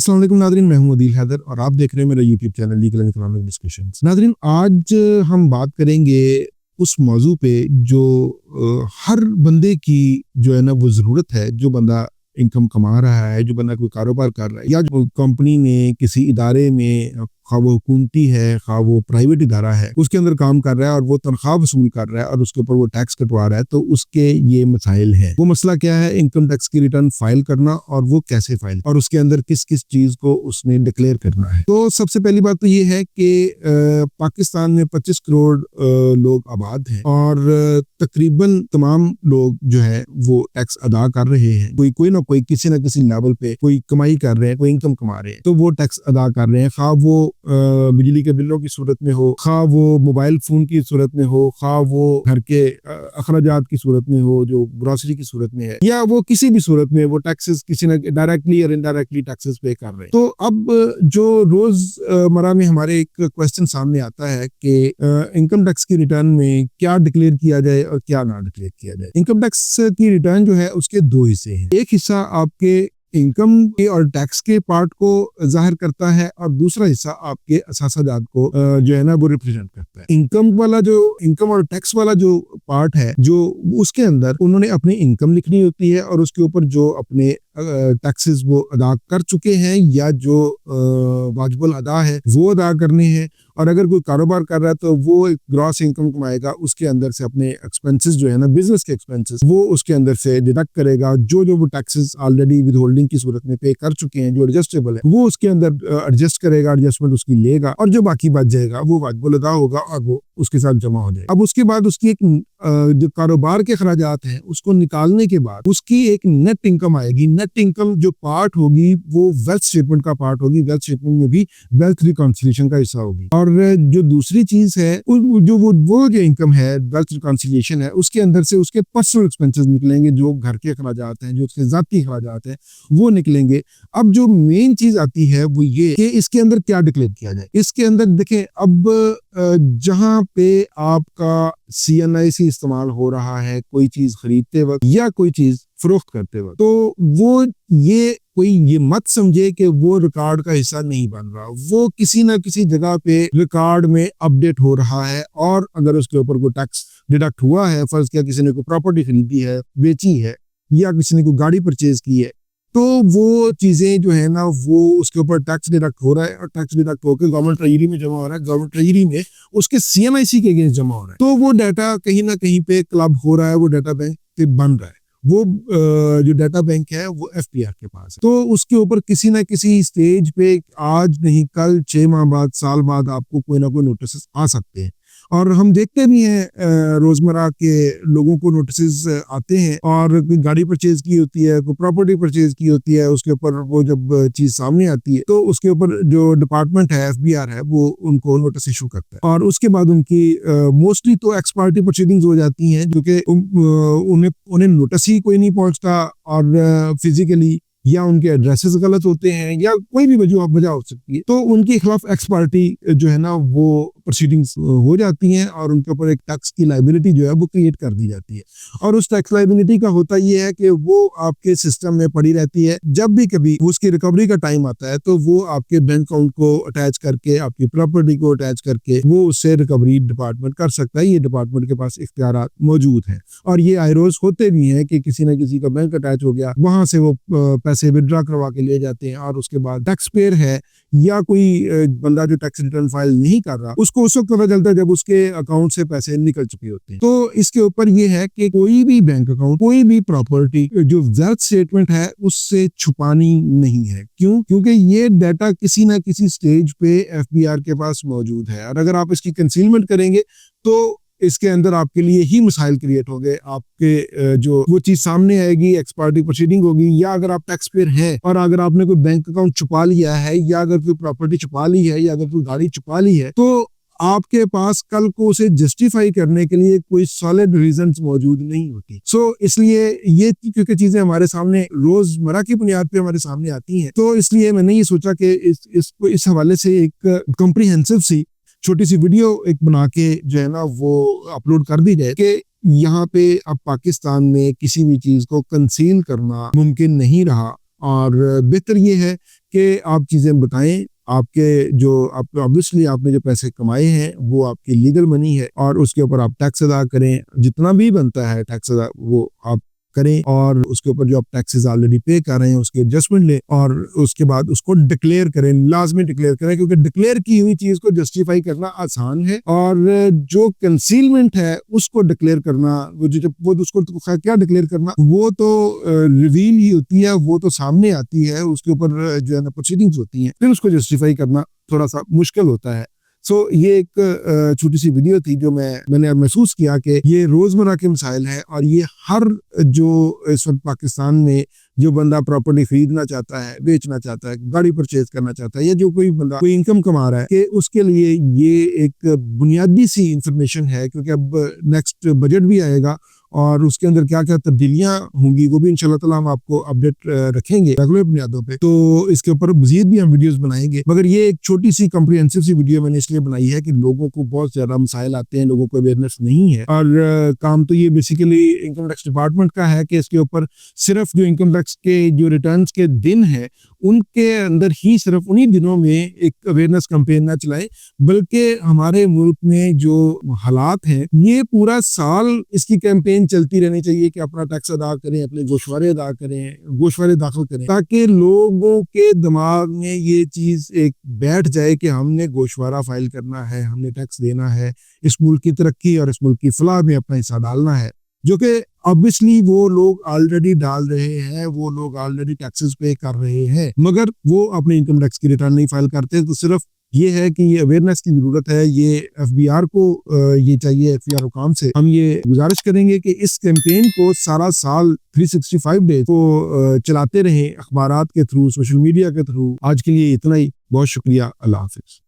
अस्सलाम वालेकुम नादरीन, मैं हूं अदील हैदर और आप देख रहे हैं मेरा YouTube channel legal and economic discussions. Nadreen, आज हम बात करेंगे उस मौजू पे जो हर बंदे की जो है ना वो ज़रूरत है। जो बंदा इनकम कमा रहा है, जो बंदा कोई कारोबार कर रहा है या जो कंपनी में किसी इदारे में, खा वो हुकूमती है खा वो प्राइवेट इदारा है, उसके अंदर काम कर रहा है और वो तनख्वाह वसूल कर रहा है और उसके ऊपर वो टैक्स कटवा रहा है, तो उसके ये मसाइल हैं। वो मसला क्या है? इनकम टैक्स की रिटर्न फाइल करना, और वो कैसे फाइल, और उसके अंदर किस किस चीज को उसने डिक्लेयर करना है। तो सबसे पहली बात तो ये है कि पाकिस्तान में 25 करोड़ लोग आबाद हैं और तकरीबन तमाम लोग जो है वो टैक्स अदा कर रहे हैं। कोई ना कोई किसी न किसी लेवल पे कोई कमाई कर रहे हैं, कोई इनकम कमा रहे हैं, तो वो टैक्स अदा कर रहे हैं। खा वो बिजली के बिलों की सूरत में हो, खा वो मोबाइल फोन की सूरत में हो, खा वो घर के अखराजात की सूरत में हो जो ग्रोसरी की सूरत में है, या वो किसी भी सूरत में वो टैक्सेस किसी न डायरेक्टली और इनडायरेक्टली टैक्सेस पे कर रहे हैं। तो अब जो रोजमर्रा में हमारे एक क्वेश्चन सामने आता है कि इनकम टैक्स की रिटर्न में क्या डिक्लेयर किया जाए और क्या ना डिक्लेयर किया जाए। इनकम टैक्स की रिटर्न जो है उसके दो हिस्से हैं। एक हिस्सा आपके इनकम के और टैक्स के पार्ट को जाहिर करता है और दूसरा हिस्सा आपके असासाजात को जो है ना वो रिप्रेजेंट करता है। इनकम और टैक्स वाला जो पार्ट है, जो उसके अंदर उन्होंने अपनी इनकम लिखनी होती है और उसके ऊपर जो अपने टैक्सेस वो अदा कर चुके हैं या जो वाजिबुल अदा है वो अदा करने हैं। और अगर कोई कारोबार कर रहा है तो वो एक ग्रॉस इनकम कमाएगा, उसके अंदर से अपने एक्सपेंसेस जो है ना, बिजनेस के एक्सपेंसेस, वो उसके अंदर से डिडक्ट करेगा। जो वो टैक्सेस ऑलरेडी विद होल्डिंग की सूरत में पे कर चुके हैं, जो एडजस्टेबल है, वो उसके अंदर एडजस्ट करेगा, एडजस्टमेंट उसकी लेगा, और जो बाकी बच जाएगा वो वाजिबुल अदा होगा और वो उसके साथ जमा हो जाएगा। अब उसके बाद उसकी एक जो कारोबार के खर्चात हैं उसको निकालने के बाद उसकी एक नेट इनकम आएगी। नेट इनकम जो पार्ट होगी वो वेल्थ स्टेटमेंट का पार्ट होगी। वेल्थ स्टेटमेंट में भी वेल्थ रिकॉन्सिलिएशन का हिस्सा होगी। और जो दूसरी चीज है, जो वो जो इनकम है, वेल्थ रिकॉन्सिलिएशन है, उसके अंदर से उसके पर्सनल एक्सपेंसेस निकलेंगे, जो घर के खर्चात हैं, जो उसके जाती खर्चात हैं, वो निकलेंगे। अब जो मेन चीज आती है वो ये कि इसके अंदर क्या डिक्लेयर किया जाए। इसके अंदर देखें, अब जहां पे आपका CNIC इस्तेमाल हो रहा है कोई चीज खरीदते वक्त या कोई चीज फरोख्त करते वक्त, तो वो कोई ये मत समझे कि वो रिकॉर्ड का हिस्सा नहीं बन रहा। वो किसी ना किसी जगह पे रिकॉर्ड में अपडेट हो रहा है, और अगर उसके ऊपर कोई टैक्स डिडक्ट हुआ है, फर्ज किया किसी ने कोई प्रॉपर्टी खरीदी है, बेची है, या किसी ने कोई गाड़ी परचेज की है, तो वो चीजें जो है ना वो उसके ऊपर टैक्स डिडक्ट हो रहा है, और टैक्स डिडक्ट होकर गवर्नमेंट ट्रेजरी में जमा हो रहा है, गवर्नमेंट ट्रेजरी में उसके CNIC के अगेंस्ट जमा हो रहा है। तो वो डाटा कहीं ना कहीं पे क्लब हो रहा है, वो डाटा बैंक पे बन रहा है। वो जो डाटा बैंक है वो FPR के पास है। तो उसके ऊपर किसी ना किसी स्टेज पे आज नहीं कल, 6 माह बाद, साल बाद आपको कोई ना कोई नोटिस आ सकते हैं। और हम देखते भी हैं रोजमर्रा के लोगों को नोटिस आते हैं, और कोई गाड़ी परचेज की होती है, कोई प्रॉपर्टी परचेज की होती है, उसके ऊपर वो जब चीज सामने आती है तो उसके ऊपर जो डिपार्टमेंट है FBR है वो उनको नोटिस इशू करता है, और उसके बाद उनकी मोस्टली तो एक्स पार्टी प्रोसीडिंग्स हो जाती हैं, जो कि उन्हें नोटिस ही कोई नहीं पहुंचता, और फिजिकली या उनके एड्रेसेस गलत होते हैं, या कोई भी वजह हो सकती है, तो उनके खिलाफ एक्स पार्टी जो है ना वो प्रोसीडिंग्स हो जाती हैं, और उनके ऊपर एक टैक्स की लाइबिलिटी जो है वो क्रिएट कर दी जाती है। और उस टैक्स लाइबिलिटी का होता ये है कि वो आपके सिस्टम में पड़ी रहती है। जब भी कभी उसकी रिकवरी का टाइम आता है तो वो आपके बैंक अकाउंट को अटैच करके, आपकी प्रॉपर्टी को अटैच करके वो उससे रिकवरी डिपार्टमेंट कर सकता है। ये डिपार्टमेंट के पास इख्तियारात मौजूद हैं, और ये आयरोज होते भी हैं कि किसी न किसी का बैंक अटैच हो गया, वहां से वो पैसे विड्रॉ करवा के ले जाते हैं, और उसके बाद टैक्स पेयर है या कोई बंदा जो टैक्स रिटर्न फाइल नहीं कर रहा, उसको उस वक्त पता चलता है जब उसके अकाउंट से पैसे निकल चुके होते हैं। तो इसके ऊपर ये है कि कोई भी बैंक अकाउंट, कोई भी प्रॉपर्टी जो वेल्थ स्टेटमेंट है उससे छुपानी नहीं है। क्यों? क्योंकि ये डाटा किसी ना किसी स्टेज पे FBR के पास मौजूद है, और अगर आप इसकी कंसीलमेंट करेंगे तो इसके अंदर आपके लिए ही मसाइल क्रिएट हो गए। आपके जो वो चीज सामने आएगी, एक्स पार्टी प्रोसीडिंग होगी, या अगर आप टैक्स पेयर हैं और अगर आपने कोई बैंक अकाउंट छुपा लिया है, या अगर कोई प्रॉपर्टी छुपा ली है, या अगर कोई गाड़ी छुपा ली है, तो आपके पास कल को उसे जस्टिफाई करने के लिए कोई सॉलिड रीजंस मौजूद नहीं होती। इसलिए ये क्योंकि चीजें हमारे सामने रोजमर्रा की बुनियाद पे हमारे सामने आती हैं, तो इसलिए मैंने ये सोचा कि इस हवाले से एक कॉम्प्रिहेंसिव सी छोटी सी वीडियो एक बना के जो है ना वो अपलोड कर दी जाए कि यहाँ पे अब पाकिस्तान में किसी भी चीज को कंसील करना मुमकिन नहीं रहा, और बेहतर ये है कि आप चीज़ें बताएं। आपके जो आप ऑब्वियसली आपने जो पैसे कमाए हैं वो आपकी लीगल मनी है और उसके ऊपर आप टैक्स अदा करें, जितना भी बनता है टैक्स अदा वो आप करें और उसके ऊपर जो आप टैक्सेस ऑलरेडी पे कर रहे हैं उसके एडजस्टमेंट लें और उसके बाद उसको डिक्लेयर करें, लाजमी डिक्लेयर करें, क्योंकि डिक्लेयर की हुई चीज़ को जस्टिफाई करना आसान है और जो कंसीलमेंट है उसको डिक्लेयर करना, वो उसको क्या डिक्लेयर करना, वो तो रिवील ही होती है, वो तो सामने आती है, उसके ऊपर जो है ना प्रोसीडिंग्स होती हैं, फिर उसको जस्टिफाई करना थोड़ा सा मुश्किल होता है। ये एक छोटी सी वीडियो थी जो मैंने महसूस किया कि ये रोज़मर्रा के मसाइल हैं और ये हर जो इस वक्त पाकिस्तान में जो बंदा प्रॉपर्टी खरीदना चाहता है, बेचना चाहता है, गाड़ी परचेज करना चाहता है या जो कोई बंदा कोई इनकम कमा रहा है कि उसके लिए ये एक बुनियादी सी इंफॉर्मेशन है, क्योंकि अब नेक्स्ट बजट भी आएगा और उसके अंदर क्या क्या तब्दीलियां होंगी वो भी इंशाल्लाह ताला हम आपको अपडेट रखेंगे रेगुलर बुनियादों पे। तो इसके ऊपर मजीद भी हम वीडियोस बनाएंगे, मगर ये एक छोटी सी कॉम्प्रिहेंसिव सी वीडियो मैंने इसलिए बनाई है कि लोगों को बहुत ज्यादा मसाइल आते हैं, लोगों को अवेयरनेस नहीं है और काम तो ये बेसिकली इनकम टैक्स डिपार्टमेंट का है कि इसके ऊपर सिर्फ जो इनकम टैक्स के जो रिटर्न्स के दिन है उनके अंदर ही सिर्फ उन्हीं दिनों में एक अवेयरनेस कैंपेन ना चलाएं, बल्कि हमारे मुल्क में जो हालात हैं ये पूरा साल इसकी कैंपेन चलती रहनी चाहिए कि अपना टैक्स अदा करें, अपने गोशवारे अदा करें, गोशवारे दाखिल करें, ताकि लोगों के दिमाग में ये चीज एक बैठ जाए कि हमने गोशवारा फाइल करना है, हमने टैक्स देना है, इस मुल्क की तरक्की और इस मुल्क की फलाह में अपना हिस्सा डालना है, जो कि ऑब्वियसली वो लोग ऑलरेडी डाल रहे हैं, वो लोग ऑलरेडी टैक्सेस पे कर रहे हैं, मगर वो अपने इनकम टैक्स की रिटर्न नहीं फाइल करते। तो सिर्फ ये है कि ये अवेयरनेस की जरूरत है, ये एफबीआर को ये चाहिए, एफबीआर हुकाम से हम ये गुजारिश करेंगे कि इस कैंपेन को सारा साल 365 डेज को चलाते रहें, अखबारात के थ्रू, सोशल मीडिया के थ्रू। आज के लिए इतना ही, बहुत शुक्रिया, अल्लाह हाफिज।